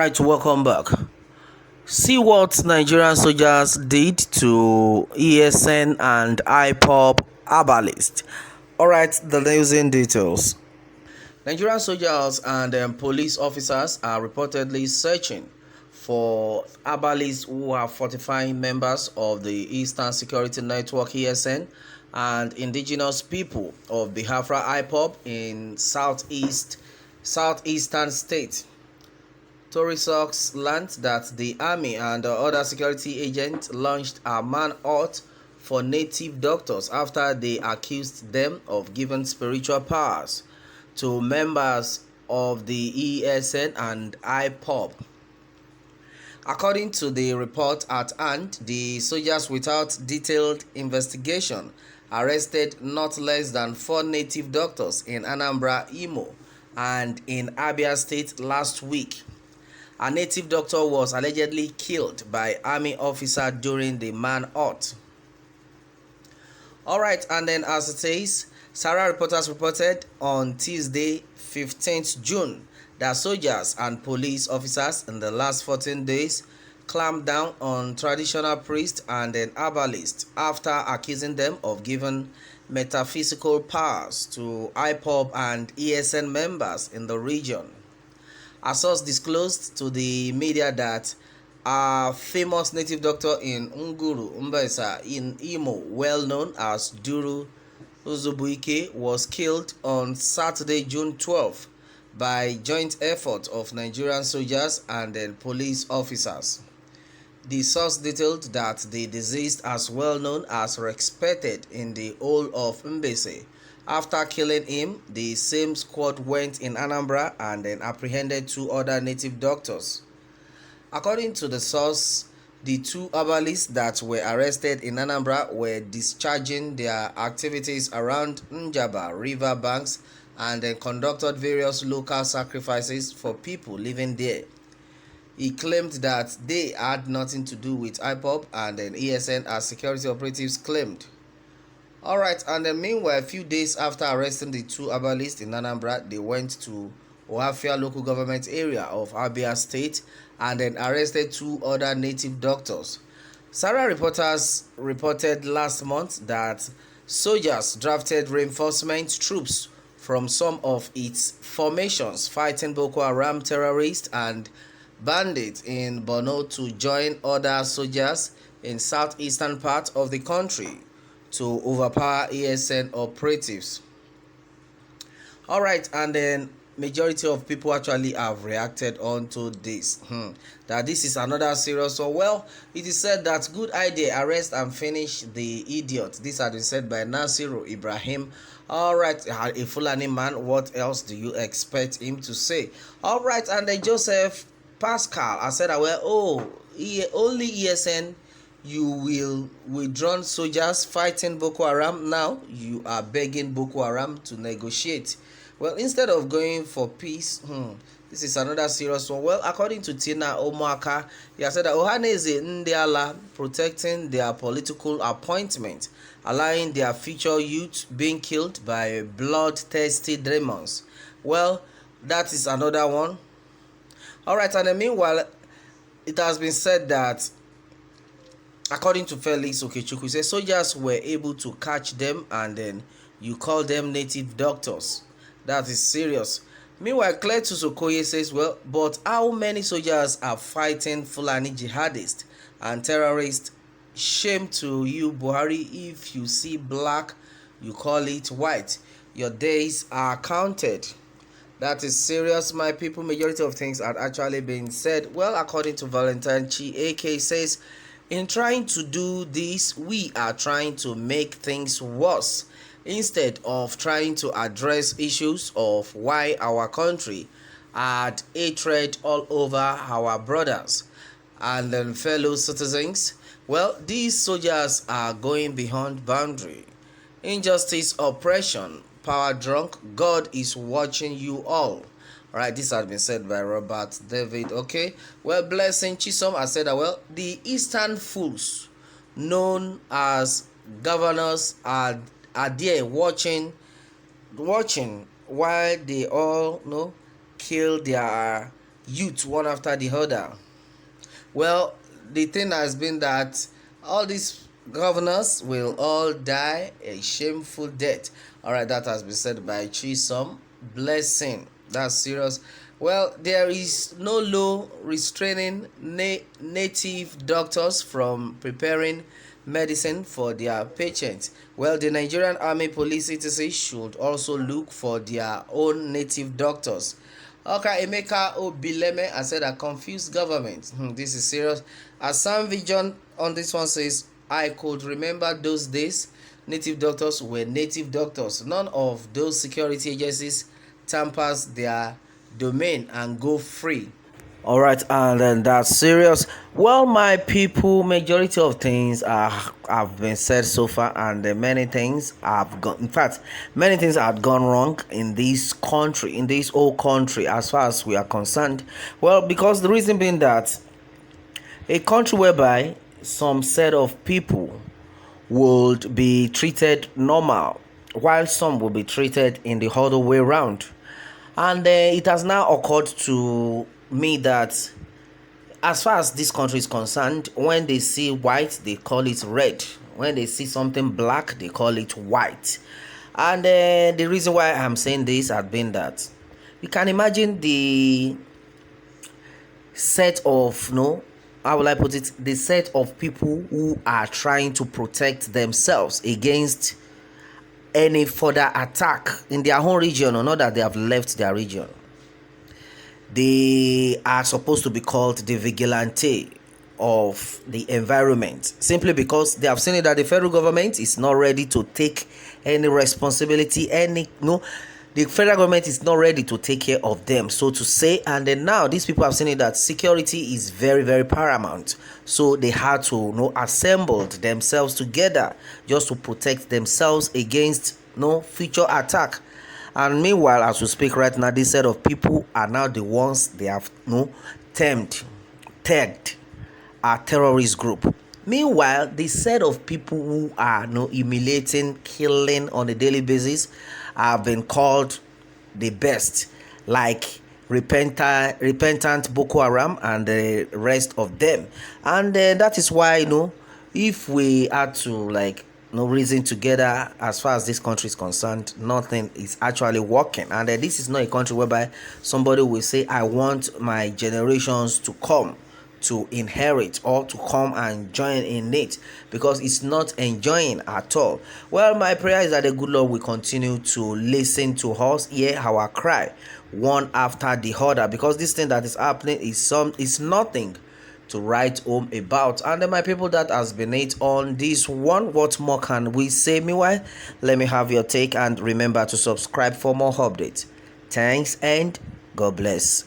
Alright, welcome back. See what Nigerian soldiers did to ESN and IPOB herbalist. Alright, the news in details. Nigerian soldiers and police officers are reportedly searching for herbalists who are fortifying members of the Eastern Security Network ESN and indigenous people of Biafra IPOB in southeastern state. Torisocks learned that the army and other security agents launched a manhunt for native doctors after they accused them of giving spiritual powers to members of the ESN and IPOB. According to the report at hand, the soldiers, without detailed investigation, arrested not less than 4 native doctors in Anambra, Imo, and in Abia State last week. A native doctor was allegedly killed by army officer during the manhunt. Alright, and then as it says, Sarah reporters reported on Tuesday, 15th June, that soldiers and police officers in the last 14 days clamped down on traditional priests and an herbalist after accusing them of giving metaphysical powers to IPOB and ESN members in the region. A source disclosed to the media that a famous native doctor in Nguru, Mbaisa, in Imo, well known as Duru Uzubuike, was killed on Saturday, June 12, by joint effort of Nigerian soldiers and police officers. The source detailed that the deceased, as well known as respected in the whole of Mbese. After killing him, the same squad went in Anambra and then apprehended 2 other native doctors. According to the source, the 2 herbalists that were arrested in Anambra were discharging their activities around Njaba river banks and then conducted various local sacrifices for people living there. He claimed that they had nothing to do with IPOB and then ESN, as security operatives claimed. Alright, and then meanwhile, a few days after arresting the 2 herbalists in Anambra, they went to Ohafia local government area of Abia State and then arrested 2 other native doctors. Sarah reporters reported last month that soldiers drafted reinforcement troops from some of its formations fighting Boko Haram terrorists and bandits in Borno to join other soldiers in southeastern part of the country to overpower ESN operatives. Alright, and then majority of people actually have reacted onto this. That this is another serious one. Well, it is said that good idea, arrest and finish the idiot. This has been said by Nasiru Ibrahim. Alright, a Fulani man, what else do you expect him to say? Alright, and then Joseph Pascal, I said, well, only ESN, you will withdrawn soldiers fighting Boko Haram. Now you are begging Boko Haram to negotiate. Well, instead of going for peace, this is another serious one. Well, according to Tina Omaka, he has said that Ohaneze Ndiala protecting their political appointment, allowing their future youth being killed by bloodthirsty demons. Well, that is another one. Alright, and then meanwhile, it has been said that according to Felix Okechukwu, says soldiers were able to catch them and then you call them native doctors. That is serious. Meanwhile, Cletus Okoye says, well, but how many soldiers are fighting Fulani jihadists and terrorists? Shame to you, Buhari. If you see black, you call it white. Your days are counted. That is serious, my people. Majority of things are actually being said. Well, according to Valentine Chi, AK says, in trying to do this, we are trying to make things worse instead of trying to address issues of why our country had hatred all over our brothers and then fellow citizens. Well, these soldiers are going beyond boundary. Injustice, oppression, power drunk. God is watching you all. Alright, this has been said by Robert David. Okay, well, Blessing Chisom has said that, well, the Eastern fools, known as governors, are there watching while they all kill their youth one after the other. Well, the thing has been that all these governors will all die a shameful death. All right, that has been said by Chisom. Blessing. That's serious. Well, there is no law restraining native doctors from preparing medicine for their patients. Well, the Nigerian Army Police etc. should also look for their own native doctors. Okay, Emeka Obileme has said a confused government. This is serious. Assam Vision on this one says, I could remember those days. Native doctors were native doctors. None of those security agencies tampers their domain and go free. All right, and then that's serious. Well, my people, majority of things have been said so far, and many things have gone. In fact, many things have gone wrong in this country, in this whole country, as far as we are concerned. Well, because the reason being that a country whereby some set of people would be treated normal, while some will be treated in the other way around, and it has now occurred to me that as far as this country is concerned, when they see white they call it red, when they see something black they call it white. And the reason why I'm saying this has been that you can imagine the set of how will I put it, the set of people who are trying to protect themselves against any further attack in their own region, or not that they have left their region. They are supposed to be called the vigilante of the environment, simply because they have seen it that the federal government is not ready to take any responsibility, the federal government is not ready to take care of them, so to say. And then now these people have seen it that security is very, very paramount, so they had to assemble themselves together just to protect themselves against future attack. And meanwhile, as we speak right now, this set of people are now the ones they have tagged a terrorist group. Meanwhile, the set of people who are humiliating, killing on a daily basis have been called the best, like repentant Boko Haram and the rest of them. And that is why if we had to reason together, as far as this country is concerned, nothing is actually working. And this is not a country whereby somebody will say, I want my generations to come to inherit or to come and join in it, because it's not enjoying at all. Well, my prayer is that the good Lord will continue to listen to us, hear our cry one after the other, because this thing that is happening is nothing to write home about. And then my people, that has been it on this one. What more can we say? Meanwhile, let me have your take, and remember to subscribe for more updates. Thanks and God bless.